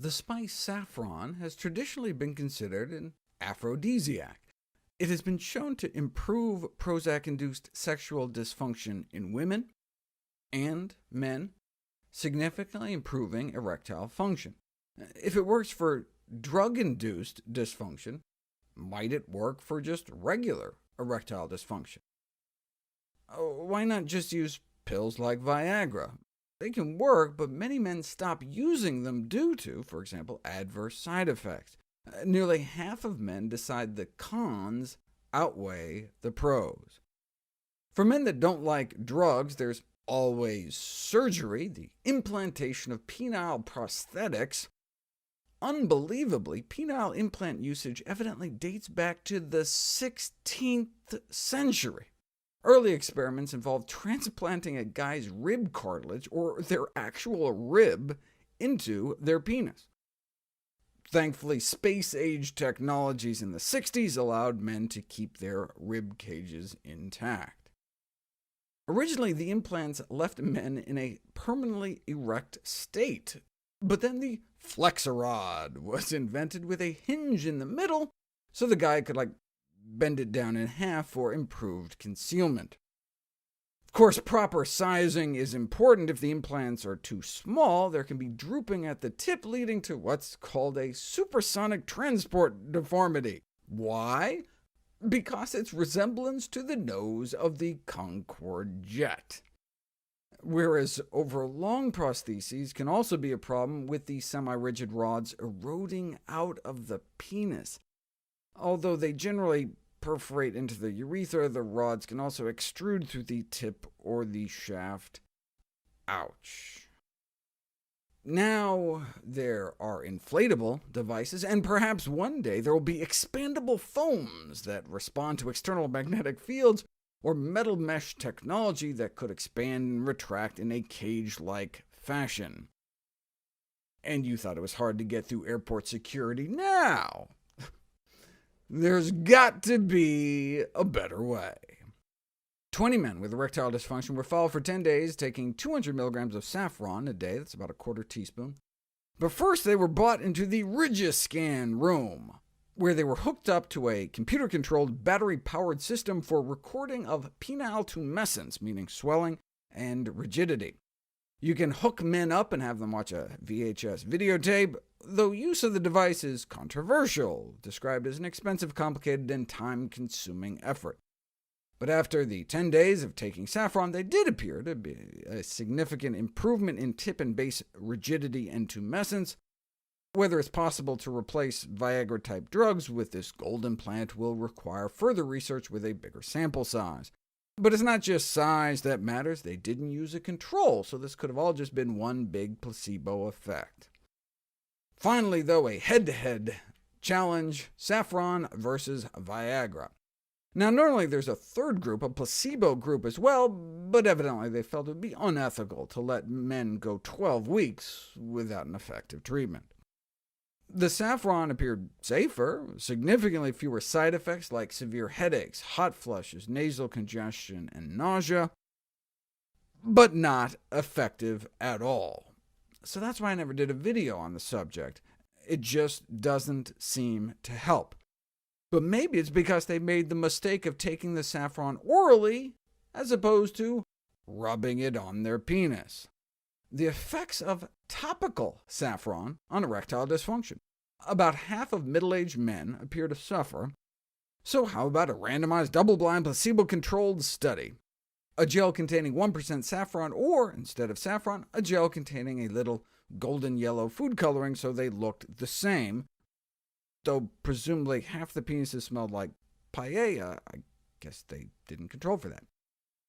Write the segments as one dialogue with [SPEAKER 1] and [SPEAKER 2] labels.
[SPEAKER 1] The spice saffron has traditionally been considered an aphrodisiac. It has been shown to improve Prozac-induced sexual dysfunction in women and men, significantly improving erectile function. If it works for drug-induced dysfunction, might it work for just regular erectile dysfunction? Why not just use pills like Viagra? They can work, but many men stop using them due to, for example, adverse side effects. Nearly half of men decide the cons outweigh the pros. For men that don't like drugs, there's always surgery, the implantation of penile prosthetics. Unbelievably, penile implant usage evidently dates back to the 16th century. Early experiments involved transplanting a guy's rib cartilage, or their actual rib, into their penis. Thankfully, space-age technologies in the 60s allowed men to keep their rib cages intact. Originally, the implants left men in a permanently erect state, but then the flexorod was invented with a hinge in the middle, so the guy could bend it down in half for improved concealment. Of course, proper sizing is important. If the implants are too small, there can be drooping at the tip, leading to what's called a supersonic transport deformity. Why? Because its resemblance to the nose of the Concorde jet. Whereas over-long prostheses can also be a problem, with the semi-rigid rods eroding out of the penis. Although they generally perforate into the urethra, the rods can also extrude through the tip or the shaft. Ouch. Now there are inflatable devices, and perhaps one day there will be expandable foams that respond to external magnetic fields, or metal mesh technology that could expand and retract in a cage-like fashion. And you thought it was hard to get through airport security? Now there's got to be a better way. 20 men with erectile dysfunction were followed for 10 days, taking 200 milligrams of saffron a day. That's about a quarter teaspoon. But first, they were brought into the Rigiscan room, where they were hooked up to a computer-controlled, battery-powered system for recording of penile tumescence, meaning swelling and rigidity. You can hook men up and have them watch a VHS videotape, though use of the device is controversial, described as an expensive, complicated, and time-consuming effort. But after the 10 days of taking saffron, they did appear to be a significant improvement in tip and base rigidity and tumescence. Whether it's possible to replace Viagra-type drugs with this gold implant will require further research with a bigger sample size. But it's not just size that matters. They didn't use a control, so this could have all just been one big placebo effect. Finally, though, a head-to-head challenge: saffron versus Viagra. Now, normally there's a third group, a placebo group as well, but evidently they felt it would be unethical to let men go 12 weeks without an effective treatment. The saffron appeared safer, significantly fewer side effects like severe headaches, hot flushes, nasal congestion, and nausea, but not effective at all. So that's why I never did a video on the subject. It just doesn't seem to help. But maybe it's because they made the mistake of taking the saffron orally as opposed to rubbing it on their penis. The effects of topical saffron on erectile dysfunction. About half of middle-aged men appear to suffer. So how about a randomized, double-blind, placebo-controlled study? A gel containing 1% saffron, or, instead of saffron, a gel containing a little golden yellow food coloring so they looked the same, though presumably half the penises smelled like paella. I guess they didn't control for that.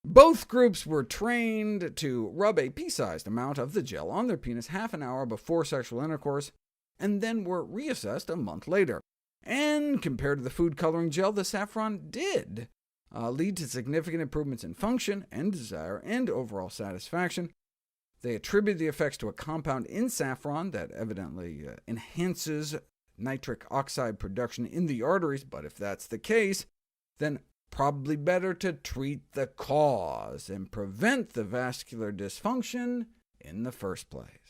[SPEAKER 1] Both groups were trained to rub a pea-sized amount of the gel on their penis half an hour before sexual intercourse, and then were reassessed a month later. And compared to the food coloring gel, the saffron did lead to significant improvements in function and desire and overall satisfaction. They attribute the effects to a compound in saffron that evidently enhances nitric oxide production in the arteries, but if that's the case, then probably better to treat the cause and prevent the vascular dysfunction in the first place.